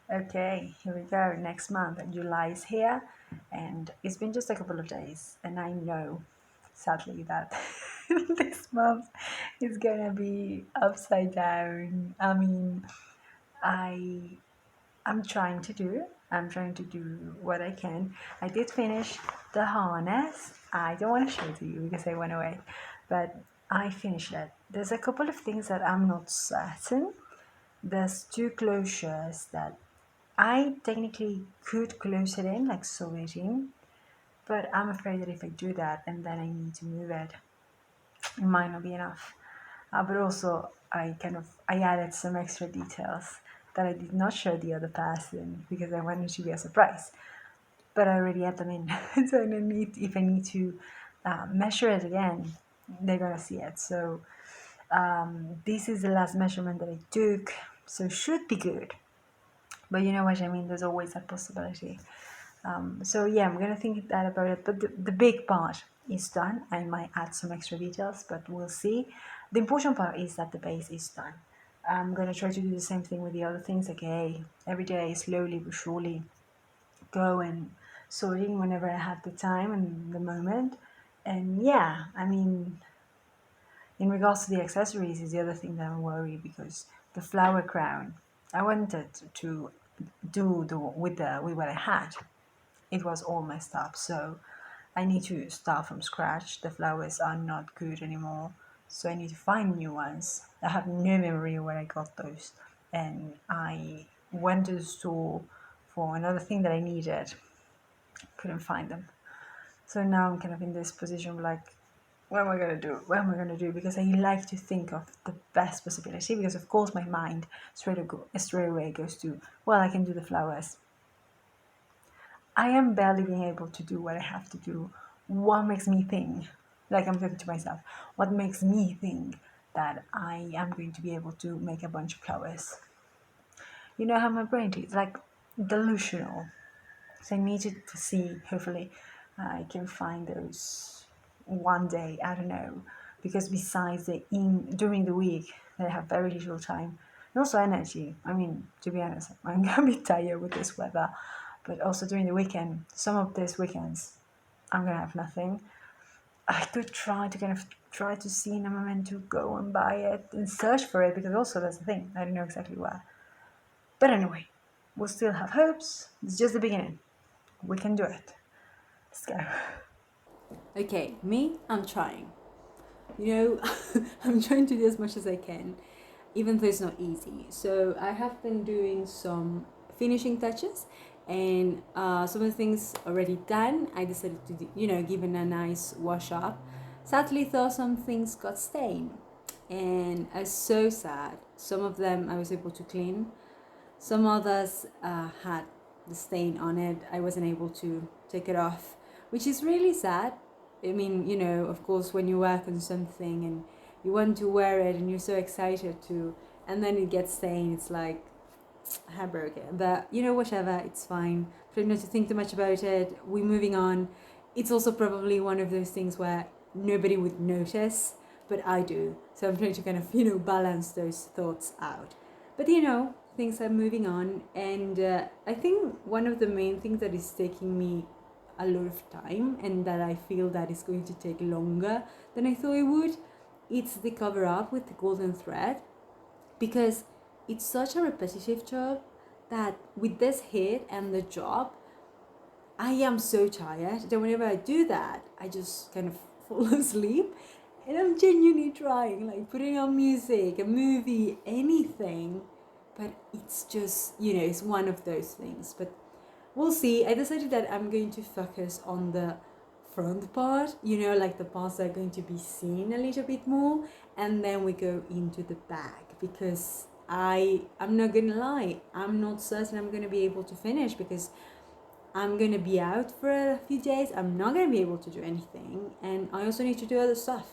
Okay, here we go. Next month, July is here, and it's been just a couple of days, and I know, sadly, that this month is gonna be upside down. I mean, I I'm trying to do. I'm trying to do what I can. I did finish the harness. I don't want to show it to you because I went away, but I finished it. There's a couple of things that I'm not certain. There's two closures that I technically could close it in, like sew it in, but I'm afraid that if I do that and then I need to move it, it might not be enough. But also, I added some extra details that I did not show the other person because I wanted to be a surprise. But I already had them in, so I don't need if I need to measure it again, they're gonna see it. So this is the last measurement that I took, so should be good. But you know what I mean. There's always that possibility. So yeah, I'm gonna think that about it. But the big part is done. I might add some extra details, but we'll see. The important part is that the base is done. I'm gonna try to do the same thing with the other things. Okay, every day, slowly but surely, go and sorting whenever I have the time and the moment. And yeah, I mean, in regards to the accessories, is the other thing that I'm worried because the flower crown. I wanted to do the with what I had, it was all messed up. So I need to start from scratch. The flowers are not good anymore. So I need to find new ones. I have no memory where I got those. And I went to the store for another thing that I needed. Couldn't find them. So now I'm kind of in this position of like, what am I gonna do? What am I gonna do? Because I like to think of the best possibility. Because of course my mind straight away goes to, well, I can do the flowers. I am barely being able to do what I have to do. What makes me think, like I'm talking to myself, what makes me think that I am going to be able to make a bunch of flowers? You know how my brain is like delusional. So I need to see, hopefully, I can find those one day. I don't know. Because besides during the week, I have very little time and also energy. I mean, to be honest, I'm gonna be tired with this weather, but also during the weekend, some of these weekends, I'm gonna have nothing. I could try to kind of try to see in a moment to go and buy it and search for it because also that's the thing. I don't know exactly where. But anyway, we'll still have hopes. It's just the beginning. We can do it. Let's go. Okay, me, I'm trying. You know, I'm trying to do as much as I can, even though it's not easy. So I have been doing some finishing touches, and some of the things already done. I decided to, give it a nice wash up. Sadly, though, some things got stained, and I was so sad. Some of them I was able to clean. Some others had the stain on it. I wasn't able to take it off, which is really sad. I mean, of course, when you work on something and you want to wear it and you're so excited to, and then it gets stained, it's like heartbroken. But whatever, it's fine. Try not to think too much about it. We're moving on. It's also probably one of those things where nobody would notice, but I do. So I'm trying to kind of, balance those thoughts out. But things are moving on, and I think one of the main things that is taking me a lot of time and that I feel that is going to take longer than I thought it would, it's the cover up with the golden thread, because it's such a repetitive job that with this hit and the job, I am so tired that whenever I do that, I just kind of fall asleep. And I'm genuinely trying, like putting on music, a movie, anything. But it's just, it's one of those things. But we'll see. I decided that I'm going to focus on the front part, like the parts that are going to be seen a little bit more. And then we go into the back because I'm not gonna lie, I'm not certain I'm gonna be able to finish because I'm gonna be out for a few days. I'm not gonna be able to do anything, and I also need to do other stuff.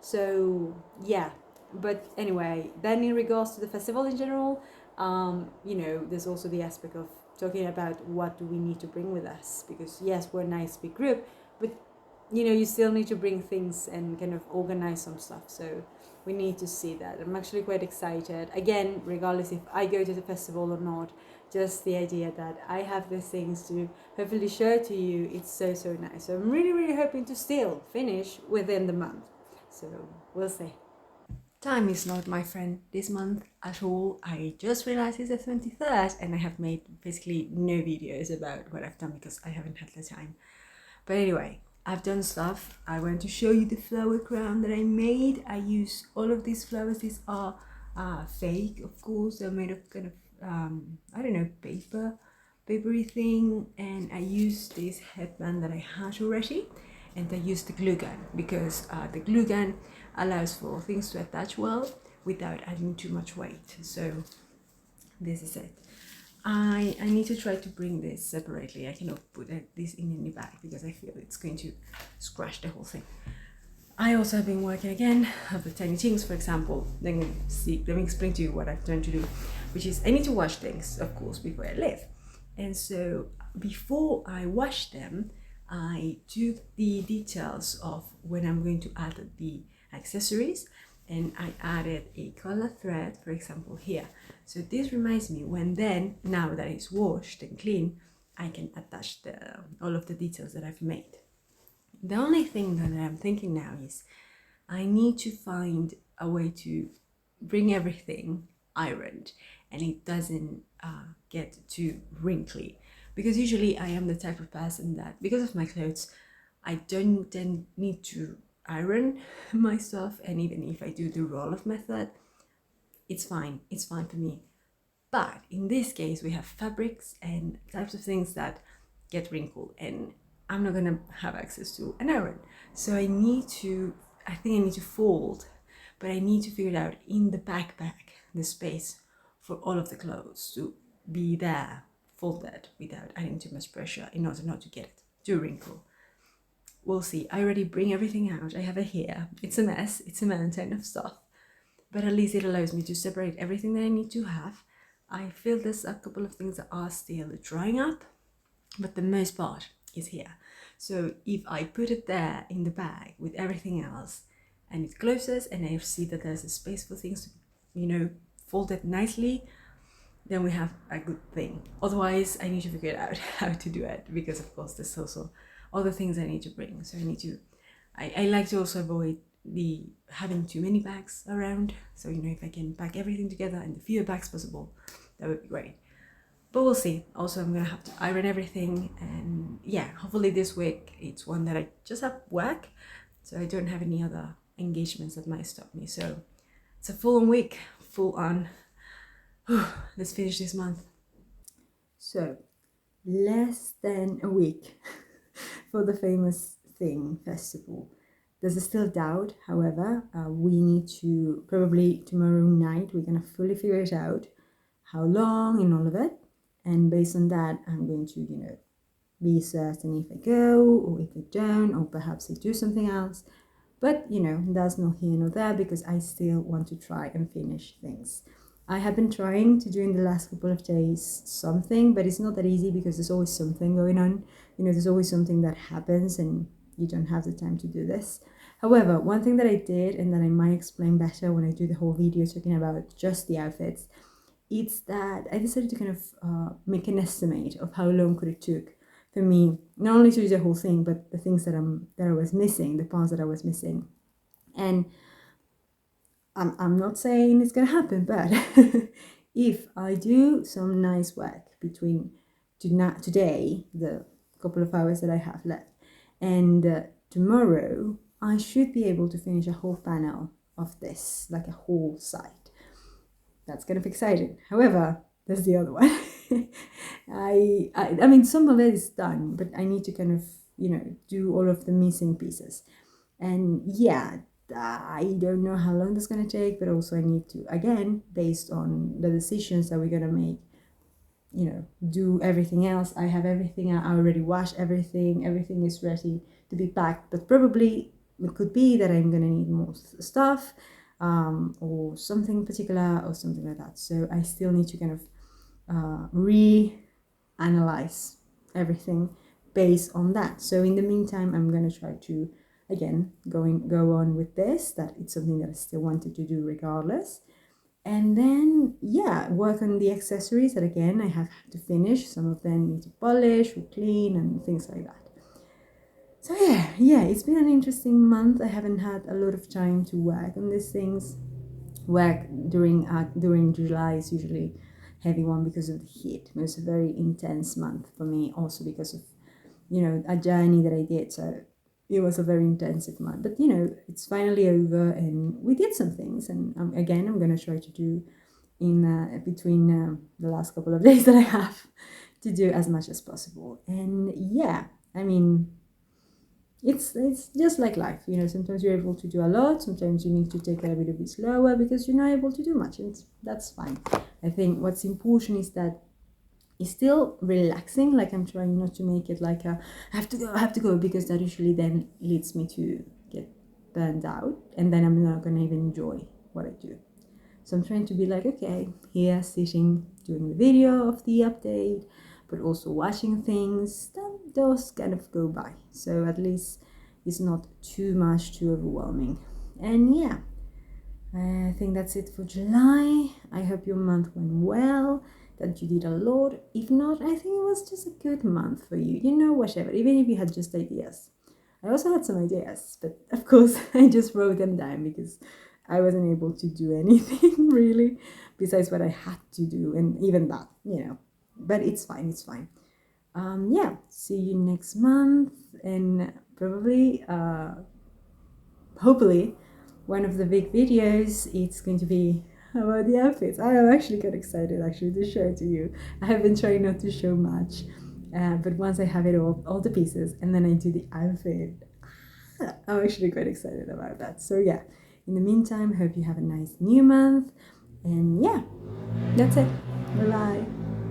So yeah, but anyway, then in regards to the festival in general, there's also the aspect of talking about what do we need to bring with us, because yes, we're a nice big group, but you still need to bring things and kind of organize some stuff. So we need to see that. I'm actually quite excited. Again, regardless if I go to the festival or not, just the idea that I have these things to hopefully show to you, it's so, so nice. So I'm really, really hoping to still finish within the month. So we'll see. Time is not my friend this month at all. I just realized it's the 23rd and I have made basically no videos about what I've done because I haven't had the time. But anyway, I've done stuff. I want to show you the flower crown that I made. I use all of these flowers. These are fake, of course. They're made of kind of, I don't know, papery thing. And I used this headband that I had already. And I used the glue gun because the glue gun allows for things to attach well without adding too much weight. So this is it. I need to try to bring this separately. I cannot put this in any bag because I feel it's going to scratch the whole thing. I also have been working again of the tiny things, for example. Let me explain to you what I've done to do, which is I need to wash things, of course, before I leave. And so before I wash them, I took the details of when I'm going to add the accessories, and I added a color thread, for example, here. So this reminds me now that it's washed and clean, I can attach all of the details that I've made. The only thing that I'm thinking now is I need to find a way to bring everything ironed and it doesn't get too wrinkly, because usually I am the type of person that, because of my clothes, I don't then need to iron my stuff, and even if I do the roll-off method, it's fine for me. But in this case, we have fabrics and types of things that get wrinkled, and I'm not gonna have access to an iron. So I think I need to fold, but I need to figure out in the backpack the space for all of the clothes to be there folded without adding too much pressure in order not to get it to wrinkle. We'll see. I already bring everything out. I have it here. It's a mess. It's a mountain of stuff. But at least it allows me to separate everything that I need to have. I feel there's a couple of things that are still drying up, but the most part is here. So if I put it there in the bag with everything else and it closes and I see that there's a space for things to, fold it nicely, then we have a good thing. Otherwise, I need to figure out how to do it because, of course, there's also other things I need to bring. So I like to also avoid having too many bags around. So, if I can pack everything together in the fewer bags possible, that would be great. But we'll see. Also, I'm gonna have to iron everything, and yeah, hopefully this week it's one that I just have work, so I don't have any other engagements that might stop me. So it's a full-on week, full on. Let's finish this month. So less than a week for the Famous Thing festival. There's still doubt, however. We need to, probably tomorrow night, we're gonna fully figure it out, how long and all of it. And based on that, I'm going to, be certain if I go or if I don't, or perhaps I do something else. But, that's not here nor there because I still want to try and finish things. I have been trying to do in the last couple of days something, but it's not that easy because there's always something going on. There's always something that happens and you don't have the time to do this. However, one thing that I did and that I might explain better when I do the whole video talking about just the outfits, it's that I decided to kind of make an estimate of how long could it took for me, not only to do the whole thing, but the things that I was missing, the parts that I was missing. And I'm not saying it's gonna happen, but if I do some nice work between today, the couple of hours that I have left, and tomorrow, I should be able to finish a whole panel of this, like a whole site. That's kind of exciting. However, there's the other one. I mean, some of it is done, but I need to kind of, do all of the missing pieces. And yeah, I don't know how long that's going to take, but also I need to, again, based on the decisions that we're going to make, do everything else. I have everything. I already washed everything. Everything is ready to be packed, but probably it could be that I'm going to need more stuff. Or something particular or something like that. So I still need to kind of reanalyze everything based on that. So in the meantime, I'm going to try to again go on with this, that it's something that I still wanted to do regardless. And then yeah, work on the accessories that again I have to finish. Some of them need to polish or clean and things like that. So yeah, it's been an interesting month. I haven't had a lot of time to work on these things. Work during July is usually heavy one because of the heat. It was a very intense month for me, also because of a journey that I did. So it was a very intensive month. But it's finally over, and we did some things. And again, I'm gonna try to do in between the last couple of days that I have to do as much as possible. And yeah, I mean, it's just like life, sometimes you're able to do a lot, sometimes you need to take it a little bit slower because you're not able to do much, and that's fine. I think what's important is that it's still relaxing. Like, I'm trying not to make it like I have to go, because that usually then leads me to get burned out, and then I'm not gonna even enjoy what I do. So I'm trying to be like, okay, here sitting doing the video of the update, but also watching things, then those kind of go by. So at least it's not too much, too overwhelming. And yeah, I think that's it for July. I hope your month went well, that you did a lot. If not, I think it was just a good month for you. Whatever, even if you had just ideas. I also had some ideas, but of course I just wrote them down because I wasn't able to do anything really besides what I had to do, and even that, but it's fine, it's fine. Yeah, see you next month, and probably hopefully one of the big videos, it's going to be about the outfits. I am actually quite excited actually to show it to you. I have been trying not to show much, but once I have it all the pieces, and then I do the outfit, I'm actually quite excited about that. So yeah, in the meantime, hope you have a nice new month, and yeah, that's it. Bye bye.